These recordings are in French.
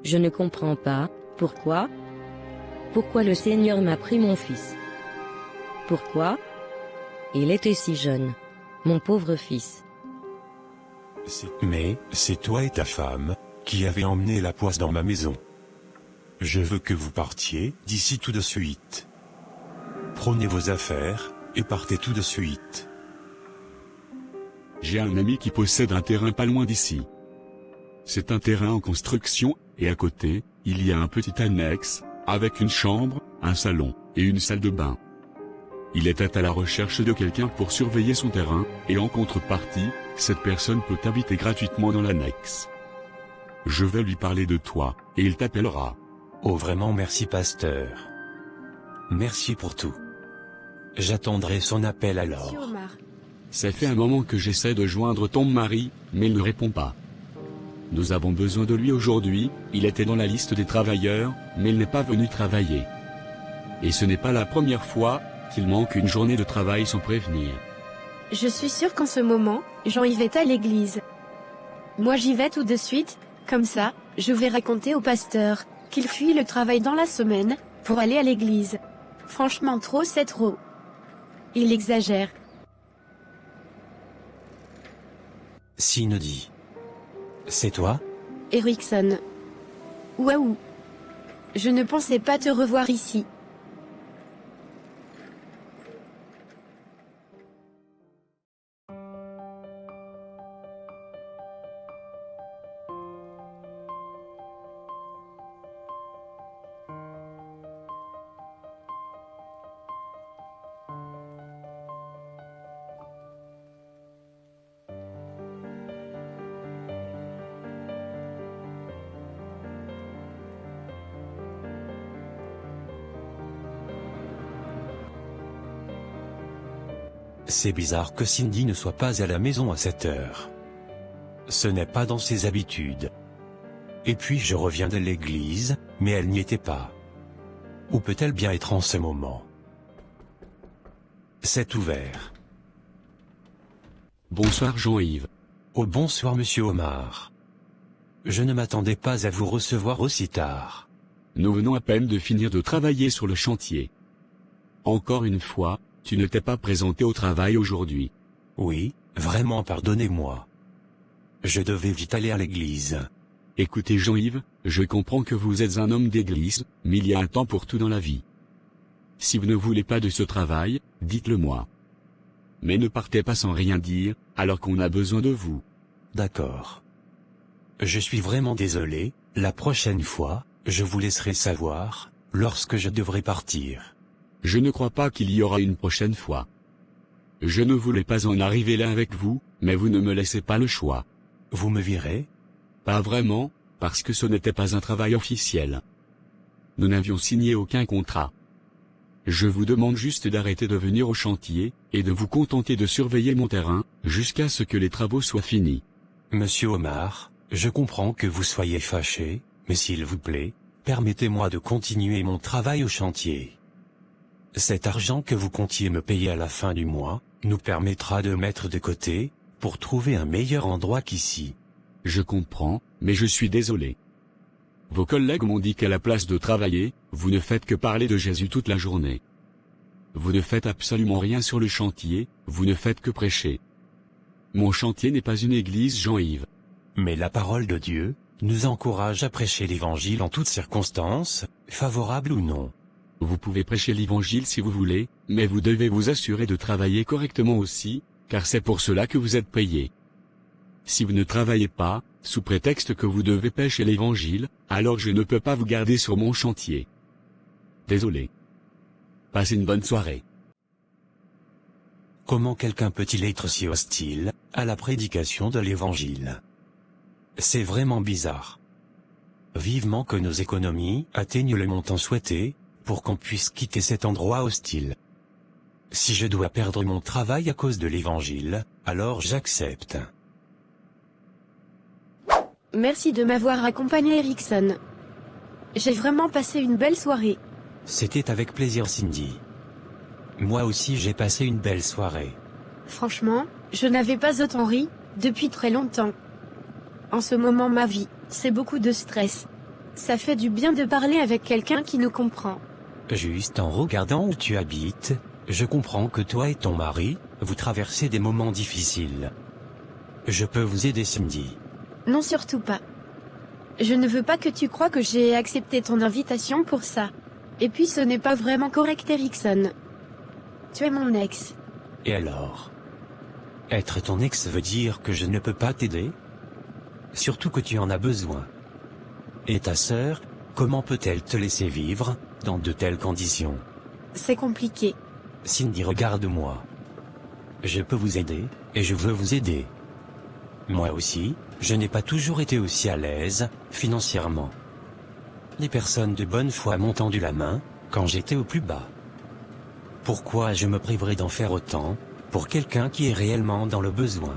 Je ne comprends pas, pourquoi? Pourquoi le Seigneur m'a pris mon fils? Pourquoi? Il était si jeune. Mon pauvre fils. Mais, c'est toi et ta femme, qui avez emmené la poisse dans ma maison. Je veux que vous partiez d'ici tout de suite. Prenez vos affaires, et partez tout de suite. J'ai un ami qui possède un terrain pas loin d'ici. C'est un terrain en construction, et à côté, il y a un petit annexe, avec une chambre, un salon, et une salle de bain. Il était à la recherche de quelqu'un pour surveiller son terrain, et en contrepartie, cette personne peut habiter gratuitement dans l'annexe. Je vais lui parler de toi, et il t'appellera. Oh vraiment merci pasteur. Merci pour tout. J'attendrai son appel alors. Monsieur Omar. Ça fait un moment que j'essaie de joindre ton mari, mais il ne répond pas. Nous avons besoin de lui aujourd'hui, il était dans la liste des travailleurs, mais il n'est pas venu travailler. Et ce n'est pas la première fois qu'il manque une journée de travail sans prévenir. Je suis sûre qu'en ce moment, Jean-Yves est à l'église. Moi j'y vais tout de suite, comme ça, je vais raconter au pasteur qu'il fuit le travail dans la semaine pour aller à l'église. Franchement trop c'est trop. Il exagère. Cindy. C'est toi? Erickson. Waouh. Je ne pensais pas te revoir ici. C'est bizarre que Cindy ne soit pas à la maison à cette heure. Ce n'est pas dans ses habitudes. Et puis je reviens de l'église, mais elle n'y était pas. Où peut-elle bien être en ce moment? C'est ouvert. Bonsoir Jean-Yves. Oh bonsoir monsieur Omar. Je ne m'attendais pas à vous recevoir aussi tard. Nous venons à peine de finir de travailler sur le chantier. Encore une fois, tu ne t'es pas présenté au travail aujourd'hui. Oui, vraiment pardonnez-moi. Je devais vite aller à l'église. Écoutez Jean-Yves, je comprends que vous êtes un homme d'église, mais il y a un temps pour tout dans la vie. Si vous ne voulez pas de ce travail, dites-le moi. Mais ne partez pas sans rien dire, alors qu'on a besoin de vous. D'accord. Je suis vraiment désolé, la prochaine fois, je vous laisserai savoir, lorsque je devrai partir. Je ne crois pas qu'il y aura une prochaine fois. Je ne voulais pas en arriver là avec vous, mais vous ne me laissez pas le choix. Vous me virez? Pas vraiment, parce que ce n'était pas un travail officiel. Nous n'avions signé aucun contrat. Je vous demande juste d'arrêter de venir au chantier, et de vous contenter de surveiller mon terrain, jusqu'à ce que les travaux soient finis. Monsieur Omar, je comprends que vous soyez fâché, mais s'il vous plaît, permettez-moi de continuer mon travail au chantier. Cet argent que vous comptiez me payer à la fin du mois, nous permettra de mettre de côté, pour trouver un meilleur endroit qu'ici. Je comprends, mais je suis désolé. Vos collègues m'ont dit qu'à la place de travailler, vous ne faites que parler de Jésus toute la journée. Vous ne faites absolument rien sur le chantier, vous ne faites que prêcher. Mon chantier n'est pas une église, Jean-Yves. Mais la parole de Dieu nous encourage à prêcher l'évangile en toutes circonstances, favorables ou non. Vous pouvez prêcher l'évangile si vous voulez, mais vous devez vous assurer de travailler correctement aussi, car c'est pour cela que vous êtes payé. Si vous ne travaillez pas, sous prétexte que vous devez prêcher l'évangile, alors je ne peux pas vous garder sur mon chantier. Désolé. Passez une bonne soirée. Comment quelqu'un peut-il être si hostile à la prédication de l'évangile? C'est vraiment bizarre. Vivement que nos économies atteignent le montant souhaité, pour qu'on puisse quitter cet endroit hostile. Si je dois perdre mon travail à cause de l'évangile, alors j'accepte. Merci de m'avoir accompagné Erickson. J'ai vraiment passé une belle soirée. C'était avec plaisir Cindy. Moi aussi j'ai passé une belle soirée. Franchement, je n'avais pas autant ri, depuis très longtemps. En ce moment ma vie, c'est beaucoup de stress. Ça fait du bien de parler avec quelqu'un qui nous comprend. Juste en regardant où tu habites, je comprends que toi et ton mari, vous traversez des moments difficiles. Je peux vous aider, Cindy. Non, surtout pas. Je ne veux pas que tu crois que j'ai accepté ton invitation pour ça. Et puis ce n'est pas vraiment correct, Erickson. Tu es mon ex. Et alors? Être ton ex veut dire que je ne peux pas t'aider? Surtout que tu en as besoin. Et ta sœur, comment peut-elle te laisser vivre, dans de telles conditions? C'est compliqué. Cindy, regarde-moi. Je peux vous aider, et je veux vous aider. Moi aussi, je n'ai pas toujours été aussi à l'aise, financièrement. Les personnes de bonne foi m'ont tendu la main, quand j'étais au plus bas. Pourquoi je me priverais d'en faire autant, pour quelqu'un qui est réellement dans le besoin?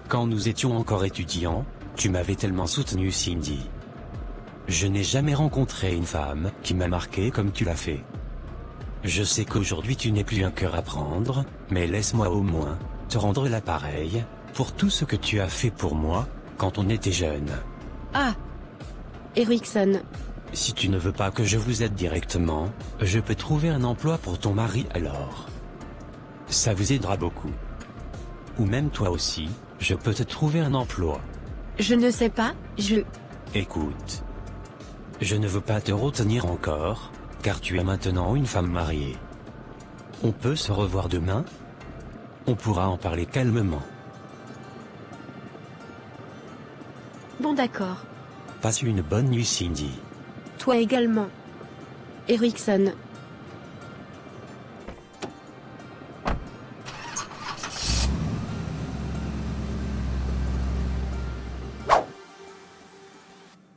Quand nous étions encore étudiants, tu m'avais tellement soutenu, Cindy. Je n'ai jamais rencontré une femme qui m'a marqué comme tu l'as fait. Je sais qu'aujourd'hui tu n'es plus un cœur à prendre, mais laisse-moi au moins te rendre l'appareil pour tout ce que tu as fait pour moi quand on était jeune. Ah, Erickson. Si tu ne veux pas que je vous aide directement, je peux trouver un emploi pour ton mari alors. Ça vous aidera beaucoup. Ou même toi aussi, je peux te trouver un emploi. Je ne sais pas, Écoute. Je ne veux pas te retenir encore, car tu es maintenant une femme mariée. On peut se revoir demain? On pourra en parler calmement. Bon, d'accord. Passe une bonne nuit, Cindy. Toi également. Erickson.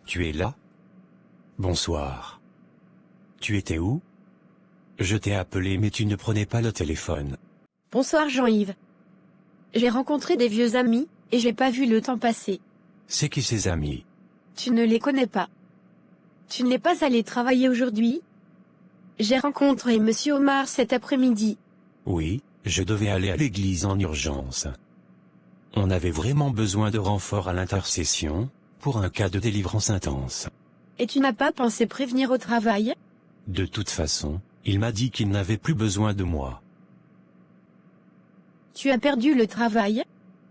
Tu es là? Bonsoir. Tu étais où? Je t'ai appelé mais tu ne prenais pas le téléphone. Bonsoir Jean-Yves. J'ai rencontré des vieux amis, et j'ai pas vu le temps passer. C'est qui ces amis? Tu ne les connais pas. Tu n'es pas allé travailler aujourd'hui? J'ai rencontré Monsieur Omar cet après-midi. Oui, je devais aller à l'église en urgence. On avait vraiment besoin de renfort à l'intercession, pour un cas de délivrance intense. Et tu n'as pas pensé prévenir au travail? De toute façon, il m'a dit qu'il n'avait plus besoin de moi. Tu as perdu le travail?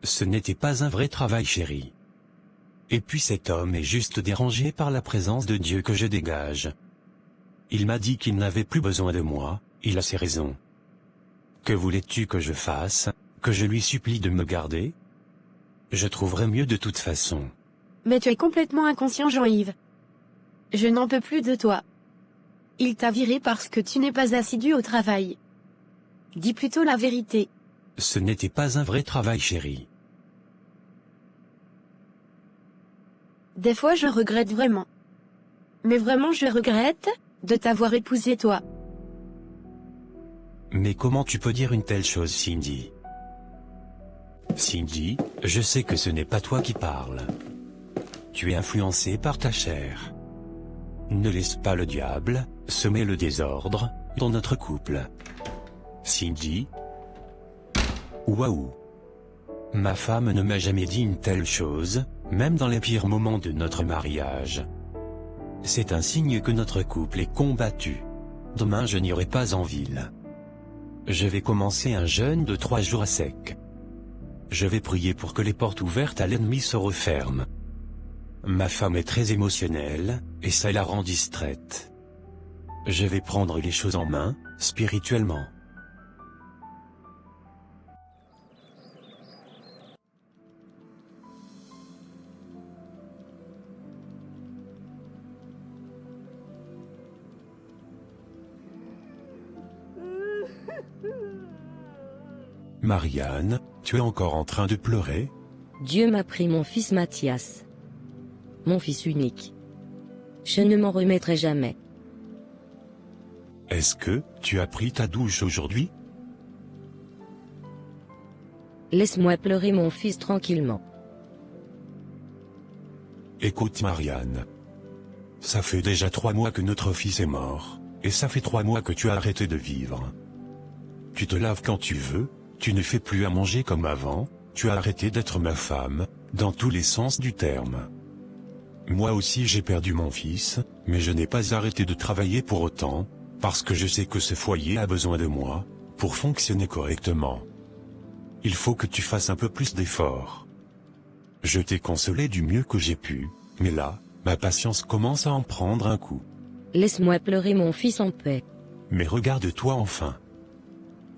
Ce n'était pas un vrai travail, chérie. Et puis cet homme est juste dérangé par la présence de Dieu que je dégage. Il m'a dit qu'il n'avait plus besoin de moi, il a ses raisons. Que voulais-tu que je fasse? Que je lui supplie de me garder? Je trouverai mieux de toute façon. Mais tu es complètement inconscient, Jean-Yves. Je n'en peux plus de toi. Il t'a viré parce que tu n'es pas assidu au travail. Dis plutôt la vérité. Ce n'était pas un vrai travail, chérie. Des fois je regrette vraiment. Mais vraiment je regrette de t'avoir épousé toi. Mais comment tu peux dire une telle chose, Cindy? Cindy, je sais que ce n'est pas toi qui parles. Tu es influencée par ta chair. Ne laisse pas le diable semer le désordre dans notre couple. Cindy? Waouh! Ma femme ne m'a jamais dit une telle chose, même dans les pires moments de notre mariage. C'est un signe que notre couple est combattu. Demain je n'irai pas en ville. Je vais commencer un jeûne de 3 jours à sec. Je vais prier pour que les portes ouvertes à l'ennemi se referment. Ma femme est très émotionnelle, et ça la rend distraite. Je vais prendre les choses en main, spirituellement. Marianne, tu es encore en train de pleurer? Dieu m'a pris mon fils Mathias. Mon fils unique. Je ne m'en remettrai jamais. Est-ce que tu as pris ta douche aujourd'hui? Laisse-moi pleurer mon fils tranquillement. Écoute Marianne. Ça fait déjà 3 mois que notre fils est mort, et ça fait 3 mois que tu as arrêté de vivre. Tu te laves quand tu veux, tu ne fais plus à manger comme avant, tu as arrêté d'être ma femme, dans tous les sens du terme. Moi aussi j'ai perdu mon fils, mais je n'ai pas arrêté de travailler pour autant, parce que je sais que ce foyer a besoin de moi, pour fonctionner correctement. Il faut que tu fasses un peu plus d'efforts. Je t'ai consolé du mieux que j'ai pu, mais là, ma patience commence à en prendre un coup. Laisse-moi pleurer mon fils en paix. Mais regarde-toi enfin.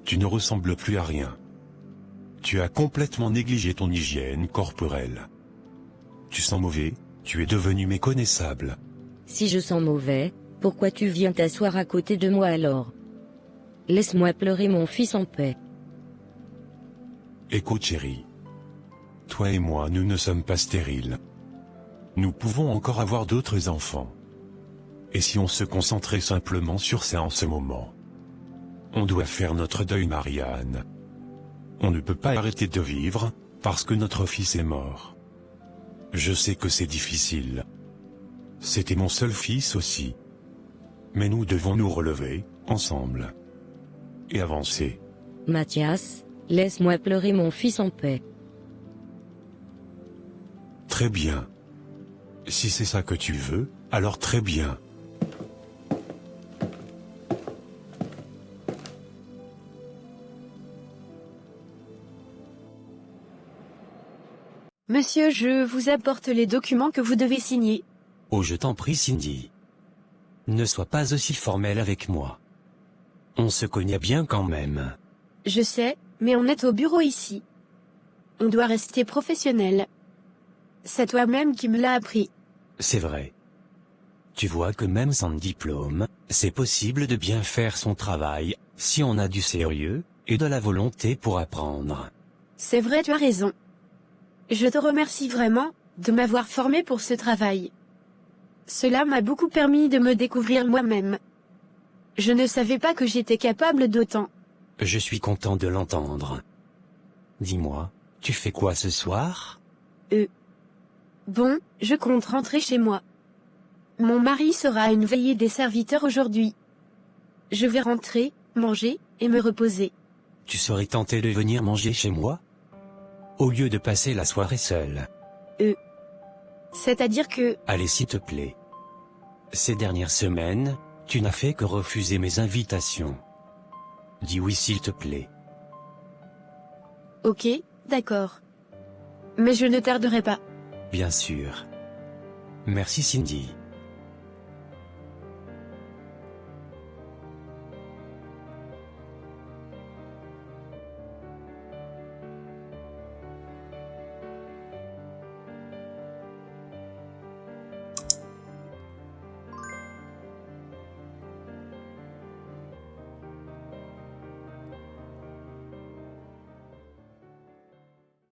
Tu ne ressembles plus à rien. Tu as complètement négligé ton hygiène corporelle. Tu sens mauvais, tu es devenu méconnaissable. Si je sens mauvais, pourquoi tu viens t'asseoir à côté de moi alors? Laisse-moi pleurer mon fils en paix. Écoute chérie. Toi et moi nous ne sommes pas stériles. Nous pouvons encore avoir d'autres enfants. Et si on se concentrait simplement sur ça en ce moment? On doit faire notre deuil, Marianne. On ne peut pas arrêter de vivre, parce que notre fils est mort. Je sais que c'est difficile. C'était mon seul fils aussi. Mais nous devons nous relever, ensemble. Et avancer. Mathias, laisse-moi pleurer mon fils en paix. Très bien. Si c'est ça que tu veux, alors très bien. Monsieur, je vous apporte les documents que vous devez signer. Oh, je t'en prie, Cindy. Ne sois pas aussi formelle avec moi. On se connaît bien quand même. Je sais, mais on est au bureau ici. On doit rester professionnel. C'est toi-même qui me l'as appris. C'est vrai. Tu vois que même sans diplôme, c'est possible de bien faire son travail, si on a du sérieux, et de la volonté pour apprendre. C'est vrai, tu as raison. Je te remercie vraiment, de m'avoir formé pour ce travail. Cela m'a beaucoup permis de me découvrir moi-même. Je ne savais pas que j'étais capable d'autant. Je suis content de l'entendre. Dis-moi, tu fais quoi ce soir? Bon, je compte rentrer chez moi. Mon mari sera à une veillée des serviteurs aujourd'hui. Je vais rentrer, manger, et me reposer. Tu serais tenté de venir manger chez moi? Au lieu de passer la soirée seule. C'est-à-dire que... Allez, s'il te plaît. Ces dernières semaines, tu n'as fait que refuser mes invitations. Dis oui s'il te plaît. Ok, d'accord. Mais je ne tarderai pas. Bien sûr. Merci Cindy.